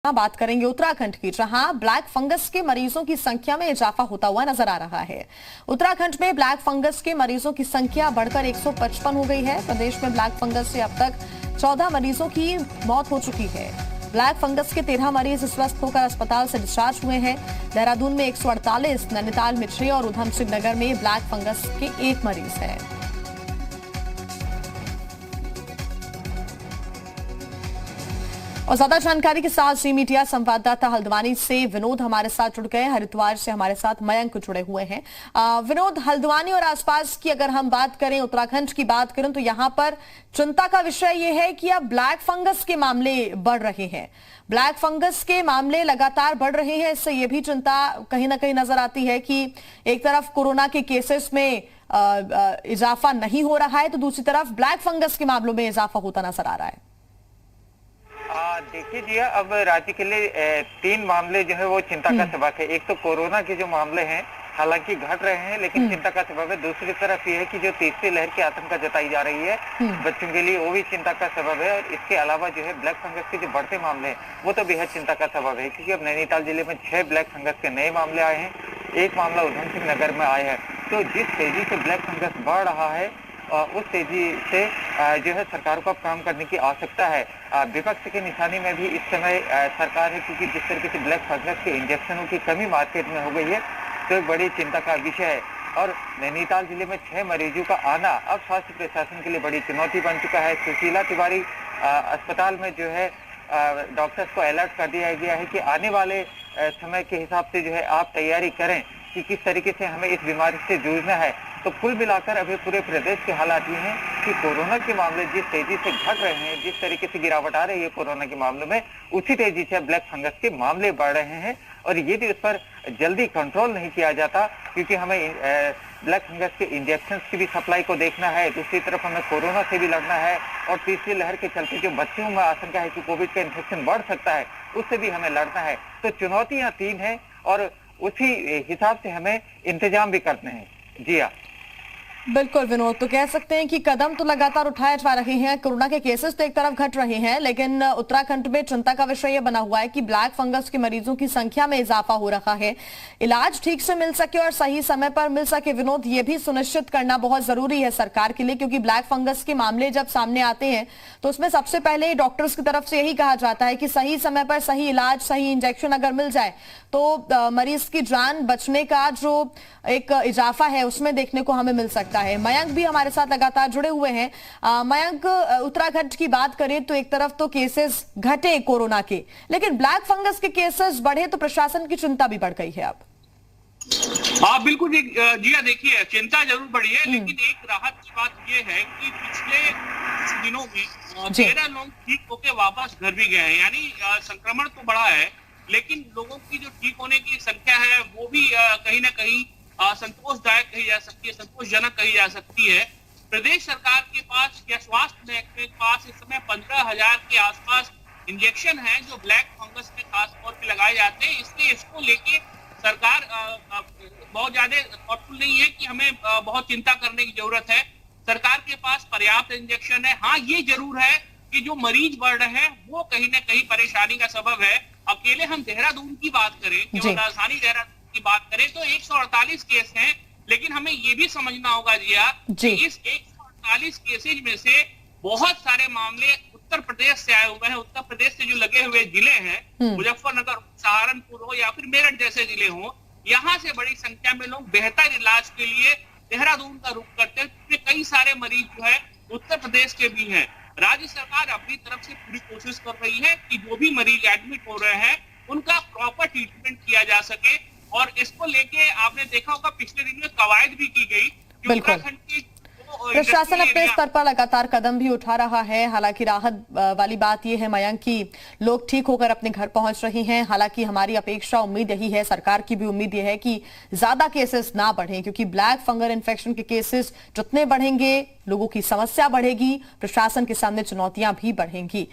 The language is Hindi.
बात करेंगे उत्तराखंड की, जहां ब्लैक फंगस के मरीजों की संख्या में इजाफा होता हुआ नजर आ रहा है। उत्तराखंड में ब्लैक फंगस के मरीजों की संख्या बढ़कर 155 हो गई है। प्रदेश में ब्लैक फंगस से अब तक 14 मरीजों की मौत हो चुकी है। ब्लैक फंगस के 13 मरीज स्वस्थ होकर अस्पताल से डिस्चार्ज हुए हैं। देहरादून में 148, नैनीताल में 6 और उधमसिंह नगर में ब्लैक फंगस के 1 मरीज है। और ज्यादा जानकारी के साथ जी मीडिया संवाददाता हल्द्वानी से विनोद हमारे साथ जुड़ गए। हरिद्वार से हमारे साथ मयंक जुड़े हुए हैं। विनोद, हल्द्वानी और आसपास की अगर हम बात करें, उत्तराखंड की बात करें, तो यहां पर चिंता का विषय यह है कि अब ब्लैक फंगस के मामले बढ़ रहे हैं। ब्लैक फंगस के मामले लगातार बढ़ रहे हैं। इससे यह भी चिंता कहीं ना कहीं नजर आती है कि एक तरफ कोरोना के केसेस में इजाफा नहीं हो रहा है, तो दूसरी तरफ ब्लैक फंगस के मामलों में इजाफा होता नजर आ रहा है। देखिए जी, अब राज्य के लिए 3 मामले जो है वो चिंता का सबक है। एक तो कोरोना के जो मामले हैं हालांकि घट रहे हैं, लेकिन चिंता का सबब है। दूसरी तरफ ये है कि जो तीसरी लहर की आशंका जताई जा रही है बच्चों के लिए, वो भी चिंता का सबब है। और इसके अलावा जो है ब्लैक फंगस के जो बढ़ते मामले हैं वो तो बेहद चिंता का सबब है, क्योंकि अब नैनीताल जिले में 6 ब्लैक फंगस के नए मामले आए हैं। एक मामला उधमसिंह नगर में आया है। तो जिस तेजी से ब्लैक फंगस बढ़ रहा है उस तेजी से जो है सरकार को अब काम करने की आवश्यकता है। विपक्ष की निशानी में भी इस समय सरकार है, क्योंकि जिस तरीके से ब्लैक फंगस के इंजेक्शनों की कमी मार्केट में हो गई है, तो एक बड़ी चिंता का विषय है। और नैनीताल जिले में 6 मरीजों का आना अब स्वास्थ्य प्रशासन के लिए बड़ी चुनौती बन चुका है। सुशीला तिवारी अस्पताल में जो है डॉक्टर्स को अलर्ट कर दिया गया है कि आने वाले समय के हिसाब से जो है आप तैयारी करें कि किस तरीके से हमें इस बीमारी से जूझना है। तो कुल मिलाकर अभी पूरे प्रदेश के हालात ये हैं कि कोरोना के मामले जिस तेजी से घट रहे हैं, जिस तरीके से गिरावट आ रही है कोरोना के मामलों में, उसी तेजी से ब्लैक फंगस के मामले बढ़ रहे हैं। और ये भी उस पर जल्दी कंट्रोल नहीं किया जाता, क्योंकि हमें ब्लैक फंगस के इंजेक्शन की भी सप्लाई को देखना है, दूसरी तरफ हमें कोरोना से भी लड़ना है, और तीसरी लहर के चलते जो बच्चों में आशंका है कि कोविड का इन्फेक्शन बढ़ सकता है, उससे भी हमें लड़ना है। तो चुनौतियां 3 हैं और उसी हिसाब से हमें इंतजाम भी करने हैं। जी हाँ, बिल्कुल विनोद, तो कह सकते हैं कि कदम तो लगातार उठाए जा रहे हैं। कोरोना के केसेस तो एक तरफ घट रहे हैं, लेकिन उत्तराखंड में चिंता का विषय यह बना हुआ है कि ब्लैक फंगस के मरीजों की संख्या में इजाफा हो रहा है। इलाज ठीक से मिल सके और सही समय पर मिल सके, विनोद, ये भी सुनिश्चित करना बहुत जरूरी है सरकार के लिए, क्योंकि ब्लैक फंगस के मामले जब सामने आते हैं तो उसमें सबसे पहले डॉक्टर्स की तरफ से यही कहा जाता है कि सही समय पर सही इलाज, सही इंजेक्शन अगर मिल जाए तो मरीज की जान बचने का जो एक इजाफा है उसमें देखने को हमें मिल सकता है। मयंक भी हमारे साथ लगातार जुड़े हुए हैं। मयंक, उत्तराखंड की बात करें तो एक तरफ तो केसेस घटे कोरोना के, लेकिन ब्लैक फंगस के केसेस बढ़े तो प्रशासन की चिंता भी बढ़ गई है अब। हाँ बिल्कुल जी हाँ, देखिए चिंता जरूर बढ़ी है, लेकिन एक राहत की बात यह है कि पिछले कुछ दिनों में 13 लोग ठीक होकर वापस घर भी गए हैं। यानी संक्रमण तो बढ़ा है, लेकिन लोगों की जो ठीक होने की संख्या है वो भी कहीं ना कहीं संतोषदायक कही जा सकती है, संतोषजनक कही जा सकती है। प्रदेश सरकार के पास या स्वास्थ्य महकमे के पास इस समय 15,000 के आसपास इंजेक्शन है जो ब्लैक फंगस में खास तौर पे लगाए जाते हैं। इसलिए इसको लेके सरकार बहुत ज्यादा थॉटफुल नहीं है कि हमें बहुत चिंता करने की जरूरत है। सरकार के पास पर्याप्त इंजेक्शन है। हाँ, ये जरूर है कि जो मरीज बढ़ रहे हैं वो कहीं ना कहीं परेशानी का सबब है। अकेले हम देहरादून की बात करें, केवल राजधानी देहरादून की बात करें तो 148 केस हैं, लेकिन हमें ये भी समझना होगा जी, इस 148 केसेज में से बहुत सारे मामले उत्तर प्रदेश से आए हुए हैं। उत्तर प्रदेश से जो लगे हुए जिले हैं, मुजफ्फरनगर, सहारनपुर हो या फिर मेरठ जैसे जिले हो, यहाँ से बड़ी संख्या में लोग बेहतर इलाज के लिए देहरादून का रुख करते हैं। कई सारे मरीज जो है उत्तर प्रदेश के भी हैं। राज्य सरकार अपनी तरफ से पूरी कोशिश कर रही है कि जो भी मरीज एडमिट हो रहे हैं उनका प्रॉपर ट्रीटमेंट किया जा सके। और इसको लेके आपने देखा होगा पिछले दिन में कवायद भी की गई। उत्तराखंड की प्रशासन अपने स्तर पर लगातार कदम भी उठा रहा है। हालांकि राहत वाली बात यह है मयंक की लोग ठीक होकर अपने घर पहुंच रहे हैं। हालांकि हमारी अपेक्षा, उम्मीद यही है, सरकार की भी उम्मीद यह है कि ज्यादा केसेस ना बढ़ें, क्योंकि ब्लैक फंगल इन्फेक्शन के केसेस जितने बढ़ेंगे लोगों की समस्या बढ़ेगी, प्रशासन के सामने चुनौतियां भी बढ़ेंगी।